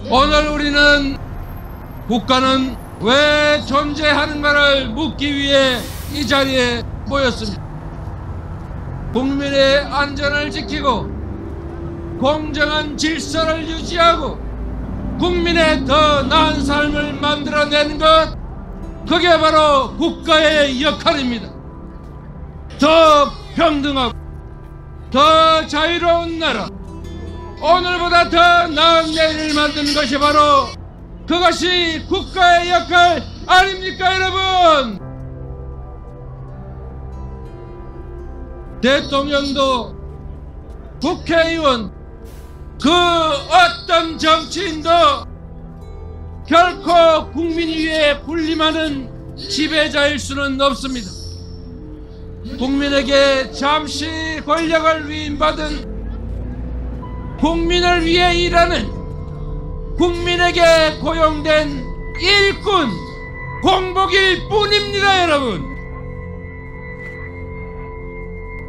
오늘 우리는 국가는 왜 존재하는가를 묻기 위해 이 자리에 모였습니다. 국민의 안전을 지키고 공정한 질서를 유지하고 국민의 더 나은 삶을 만들어내는 것, 그게 바로 국가의 역할입니다. 더 평등하고 더 자유로운 나라, 오늘보다 더 나은 내일을 만드는 것이 바로 그것이 국가의 역할 아닙니까, 여러분? 대통령도 국회의원, 그 어떤 정치인도 결코 국민 위에 군림하는 지배자일 수는 없습니다. 국민에게 잠시 권력을 위임받은, 국민을 위해 일하는, 국민에게 고용된 일꾼, 공복일 뿐입니다, 여러분.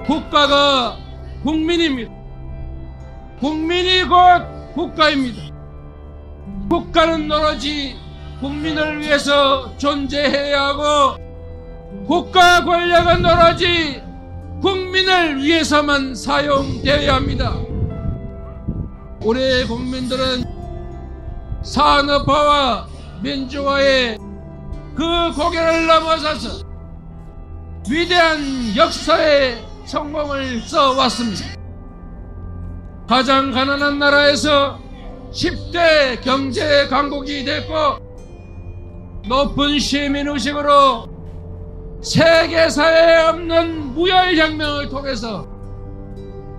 국가가 국민입니다. 국민이 곧 국가입니다. 국가는 오로지 국민을 위해서 존재해야 하고, 국가 권력은 오로지 국민을 위해서만 사용되어야 합니다. 우리 국민들은 산업화와 민주화의 그 고개를 넘어서서 위대한 역사의 성공을 써왔습니다. 가장 가난한 나라에서 10대 경제 강국이 됐고, 높은 시민의식으로 세계사에 없는 무혈혁명을 통해서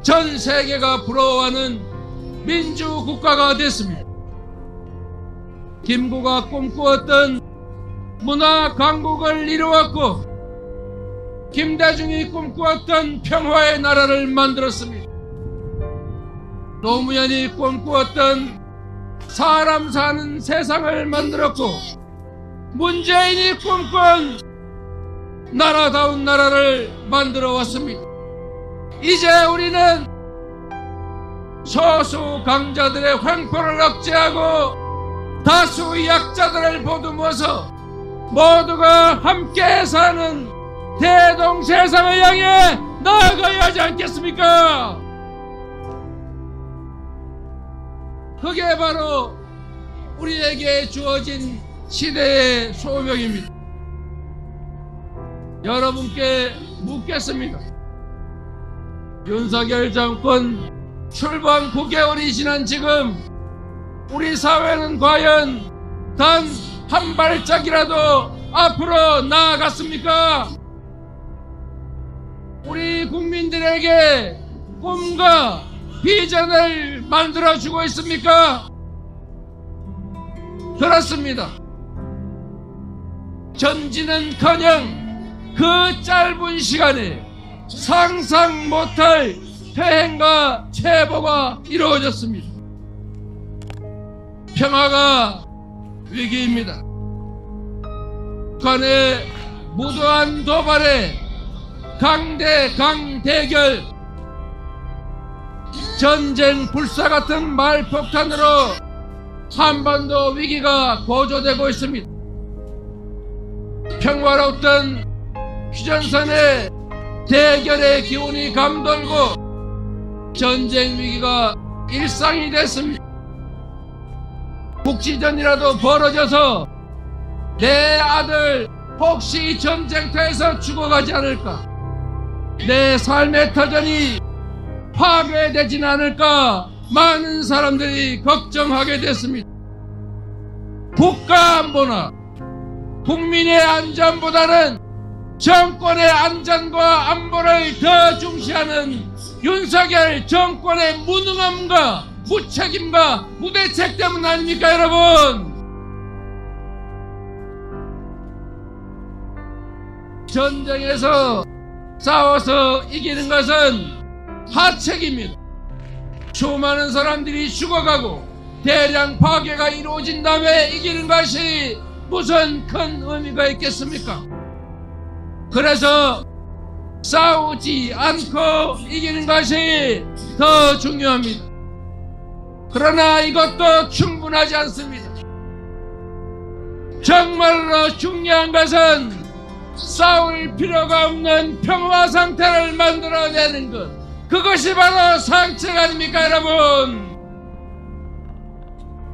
전 세계가 부러워하는 민주국가가 됐습니다. 김구가 꿈꾸었던 문화강국을 이루었고, 김대중이 꿈꾸었던 평화의 나라를 만들었습니다. 노무현이 꿈꾸었던 사람 사는 세상을 만들었고, 문재인이 꿈꾼 나라다운 나라를 만들어 왔습니다. 이제 우리는 소수 강자들의 횡포를 억제하고 다수 약자들을 보듬어서 모두가 함께 사는 대동 세상을 향해 나아가야 하지 않겠습니까? 그게 바로 우리에게 주어진 시대의 소명입니다. 여러분께 묻겠습니다. 윤석열 정권 출범 9개월이 지난 지금 우리 사회는 과연 단 한 발짝이라도 앞으로 나아갔습니까? 우리 국민들에게 꿈과 비전을 만들어주고 있습니까? 그렇습니다. 전진은커녕 그 짧은 시간에 상상 못할 폐행과 체포가 이루어졌습니다. 평화가 위기입니다. 북한의 무도한 도발에 강대 대결, 전쟁 불사 같은 말폭탄으로 한반도 위기가 고조되고 있습니다. 평화로웠던 휴전선의 대결의 기운이 감돌고 전쟁 위기가 일상이 됐습니다. 국지전이라도 벌어져서 내 아들 혹시 전쟁터에서 죽어가지 않을까, 내 삶의 터전이 파괴되진 않을까 많은 사람들이 걱정하게 됐습니다. 국가 안보나 국민의 안전보다는 정권의 안전과 안보를 더 중시하는 윤석열 정권의 무능함과 무책임과 무대책 때문 아닙니까, 여러분? 전쟁에서 싸워서 이기는 것은 하책입니다. 수많은 사람들이 죽어가고 대량 파괴가 이루어진 다음에 이기는 것이 무슨 큰 의미가 있겠습니까? 그래서 싸우지 않고 이기는 것이 더 중요합니다. 그러나 이것도 충분하지 않습니다. 정말로 중요한 것은 싸울 필요가 없는 평화 상태를 만들어내는 것, 그것이 바로 상책 아닙니까 여러분?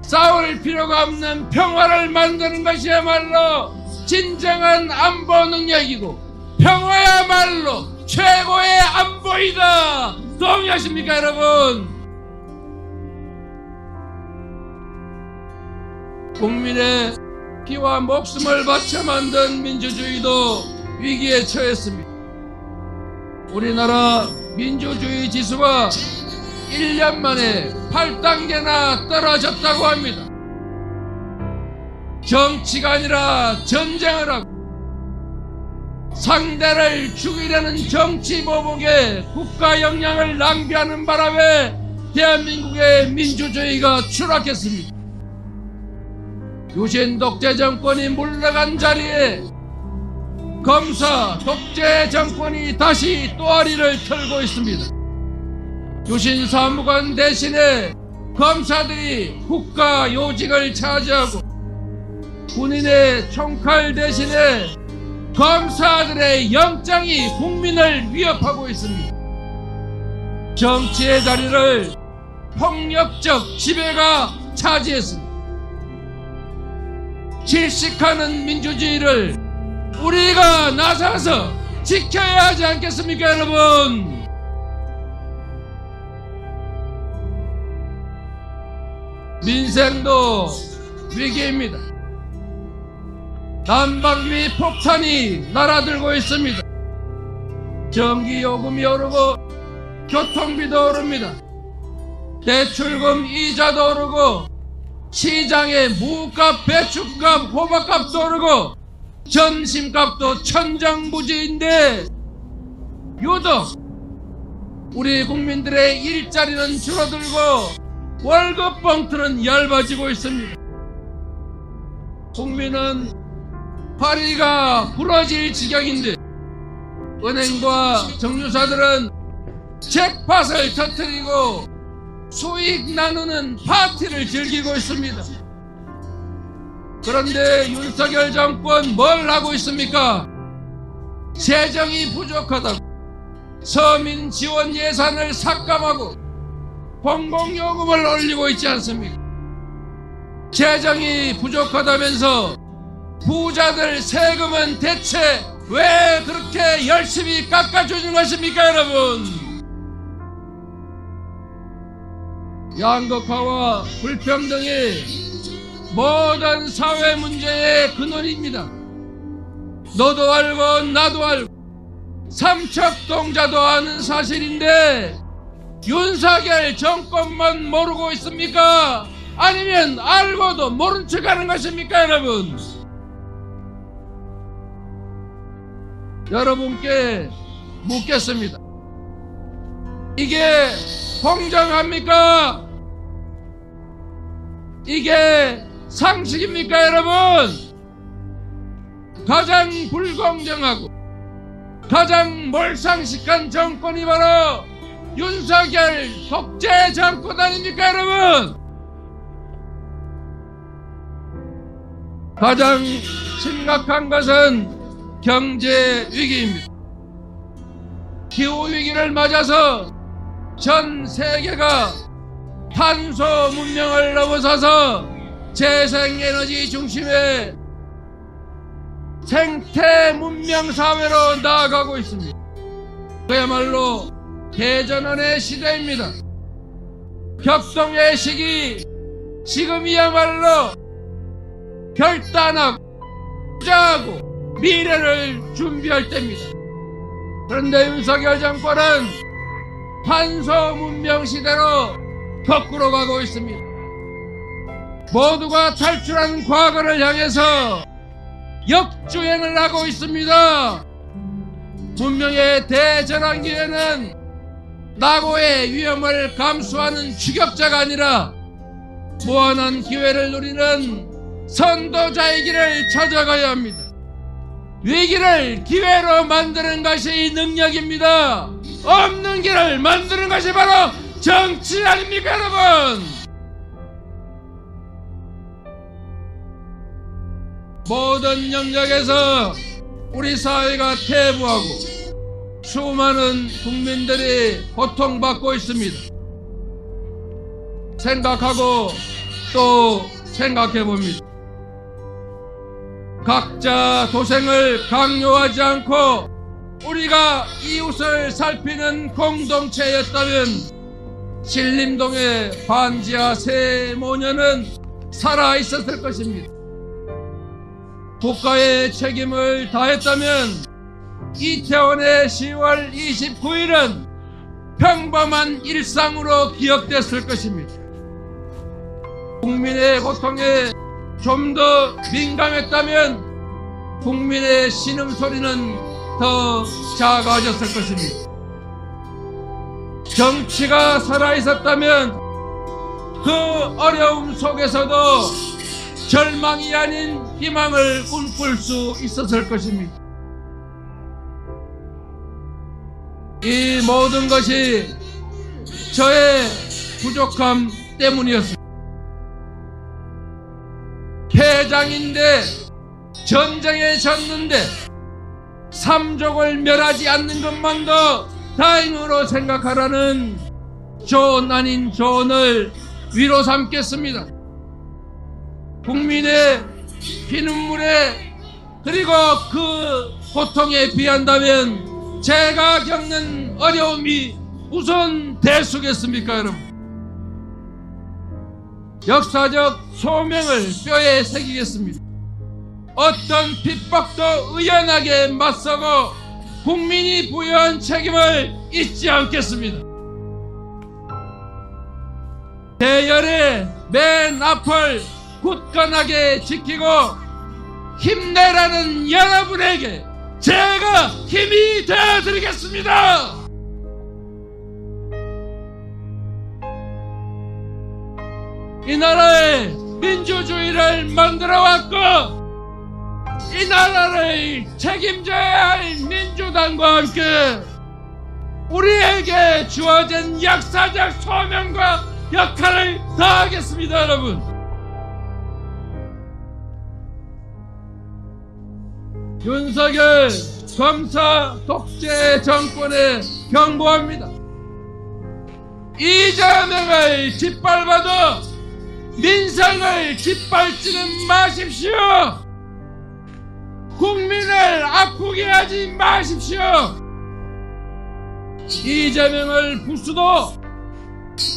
싸울 필요가 없는 평화를 만드는 것이야말로 진정한 안보 능력이고 평화야말로 최고의 안보이다. 동의하십니까 여러분? 국민의 피와 목숨을 바쳐 만든 민주주의도 위기에 처했습니다. 우리나라 민주주의 지수가 1년 만에 8단계나 떨어졌다고 합니다. 정치가 아니라 전쟁을 하고 상대를 죽이려는 정치 보복에 국가 역량을 낭비하는 바람에 대한민국의 민주주의가 추락했습니다. 유신 독재 정권이 물러간 자리에 검사 독재 정권이 다시 또아리를 털고 있습니다. 유신 사무관 대신에 검사들이 국가 요직을 차지하고 군인의 총칼 대신에 검사들의 영장이 국민을 위협하고 있습니다. 정치의 자리를 폭력적 지배가 차지했습니다. 질식하는 민주주의를 우리가 나서서 지켜야 하지 않겠습니까 여러분? 민생도 위기입니다. 난방비 폭탄이 날아들고 있습니다. 전기요금이 오르고 교통비도 오릅니다. 대출금 이자도 오르고 시장의 무값, 배추값, 호박값도 오르고 점심값도 천정부지인데 유독 우리 국민들의 일자리는 줄어들고 월급 봉투는 얇아지고 있습니다. 국민은 파리가 부러질 지경인데 은행과 정유사들은 잭팟을 터뜨리고 수익 나누는 파티를 즐기고 있습니다. 그런데 윤석열 정권 뭘 하고 있습니까? 재정이 부족하다고 서민 지원 예산을 삭감하고 공공요금을 올리고 있지 않습니까? 재정이 부족하다면서 부자들 세금은 대체 왜 그렇게 열심히 깎아주는 것입니까 여러분? 양극화와 불평등이 모든 사회 문제의 근원입니다. 너도 알고 나도 알고 삼척동자도 아는 사실인데 윤석열 정권만 모르고 있습니까? 아니면 알고도 모른 척하는 것입니까 여러분? 여러분께 묻겠습니다. 이게 공정합니까? 이게 상식입니까 여러분? 가장 불공정하고 가장 몰상식한 정권이 바로 윤석열 독재 정권 아닙니까 여러분? 가장 심각한 것은 경제 위기입니다. 기후 위기를 맞아서 전 세계가 탄소 문명을 넘어서서 재생에너지 중심의 생태 문명 사회로 나아가고 있습니다. 그야말로 대전환의 시대입니다. 격동의 시기, 지금이야말로 결단하고 투자하고 미래를 준비할 때입니다. 그런데 윤석열 정권은 탄소 문명 시대로 거꾸로 가고 있습니다. 모두가 탈출하는 과거를 향해서 역주행을 하고 있습니다. 문명의 대전환 기회는 낙오의 위험을 감수하는 추격자가 아니라 무한한 기회를 누리는 선도자의 길을 찾아가야 합니다. 위기를 기회로 만드는 것이 능력입니다. 없는 길을 만드는 것이 바로 정치 아닙니까 여러분? 모든 영역에서 우리 사회가 퇴보하고 수많은 국민들이 고통받고 있습니다. 생각하고 또 생각해봅니다. 각자 도생을 강요하지 않고 우리가 이웃을 살피는 공동체였다면 신림동의 반지하 세모녀는 살아있었을 것입니다. 국가의 책임을 다했다면 이태원의 10월 29일은 평범한 일상으로 기억됐을 것입니다. 국민의 고통에 좀 더 민감했다면 국민의 신음소리는 더 작아졌을 것입니다. 정치가 살아있었다면 그 어려움 속에서도 절망이 아닌 희망을 꿈꿀 수 있었을 것입니다. 이 모든 것이 저의 부족함 때문이었습니다. 패장인데 전쟁에 졌는데 삼족을 멸하지 않는 것만도 다행으로 생각하라는 조언 아닌 조언을 위로 삼겠습니다. 국민의 피눈물에 그리고 그 고통에 비한다면 제가 겪는 어려움이 우선 대수겠습니까, 여러분? 역사적 소명을 뼈에 새기겠습니다. 어떤 핍박도 의연하게 맞서고 국민이 부여한 책임을 잊지 않겠습니다. 대열의 맨 앞을 굳건하게 지키고 힘내라는 여러분에게 제가 힘이 되어드리겠습니다. 이 나라의 민주주의를 만들어왔고 이 나라를 책임져야 할 민주당과 함께 우리에게 주어진 역사적 소명과 역할을 다하겠습니다, 여러분. 윤석열 검사 독재 정권에 경고합니다. 이재명을 짓밟아도 민생을 짓밟지는 마십시오. 국민을 아프게 하지 마십시오. 이재명을 부수도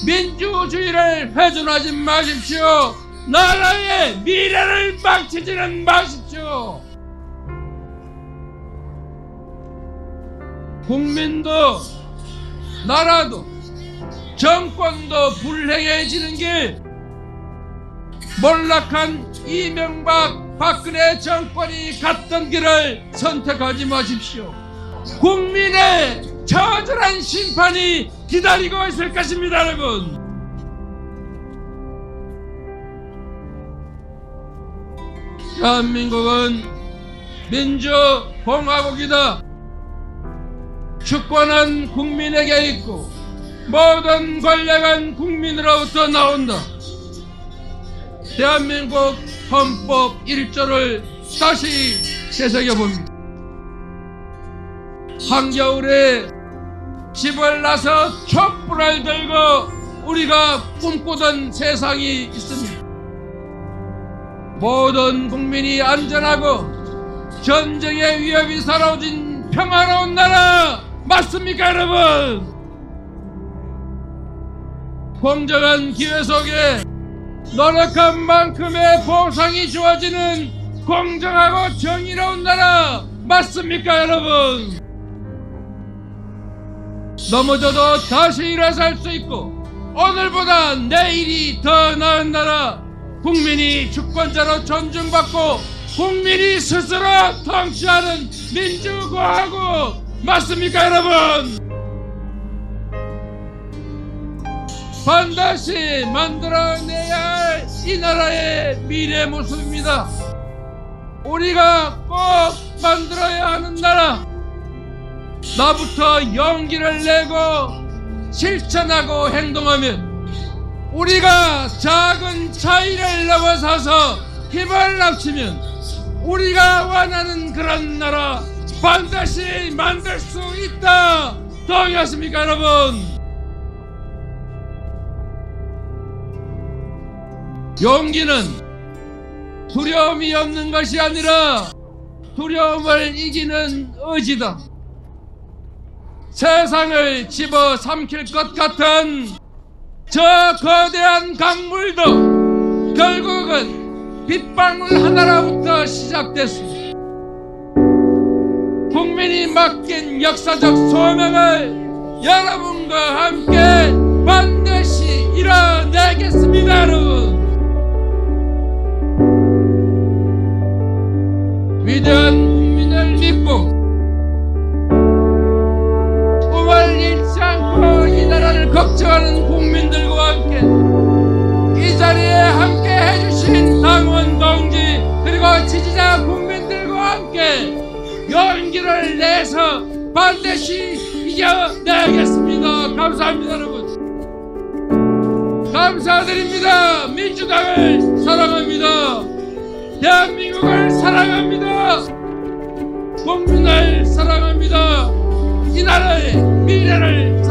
민주주의를 훼손하지 마십시오. 나라의 미래를 망치지는 마십시오. 국민도 나라도 정권도 불행해지는 길 몰락한 이명박 박근혜 정권이 갔던 길을 선택하지 마십시오. 국민의 처절한 심판이 기다리고 있을 것입니다, 여러분. 대한민국은 민주공화국이다. 주권은 국민에게 있고 모든 권력은 국민으로부터 나온다. 대한민국 헌법 1조를 다시 되새겨봅니다. 한겨울에 집을 나서 촛불을 들고 우리가 꿈꾸던 세상이 있습니다. 모든 국민이 안전하고 전쟁의 위협이 사라진 평화로운 나라 맞습니까, 여러분? 공정한 기회 속에 노력한 만큼의 보상이 주어지는 공정하고 정의로운 나라 맞습니까, 여러분? 넘어져도 다시 일어서 할 수 있고 오늘보다 내일이 더 나은 나라, 국민이 주권자로 존중받고 국민이 스스로 통치하는 민주공화국 맞습니까, 여러분? 반드시 만들어내야 할 이 나라의 미래 모습입니다. 우리가 꼭 만들어야 하는 나라, 나부터 용기를 내고 실천하고 행동하면 우리가 작은 차이를 넘어서서 힘을 합치면 우리가 원하는 그런 나라 반드시 만들 수 있다. 동의하십니까 여러분? 용기는 두려움이 없는 것이 아니라 두려움을 이기는 의지다. 세상을 집어삼킬 것 같은 저 거대한 강물도 결국은 빗방울 하나로부터 시작됐습니다. 국민이 맡긴 역사적 소명을 여러분과 함께 반드시 이뤄내겠습니다. 여러분, 위대한 국민을 믿고 꿈을 잃지 않고 이 나라를 걱정하는 국민들과 함께 이 자리에 함께 해주신 당원 동지 그리고 지지자 국민들과 함께 용기를 내서 반드시 이겨내겠습니다. 감사합니다. 여러분, 감사드립니다. 민주당을 사랑합니다. 대한민국을 사랑합니다. 국민을 사랑합니다. 이 나라의 미래를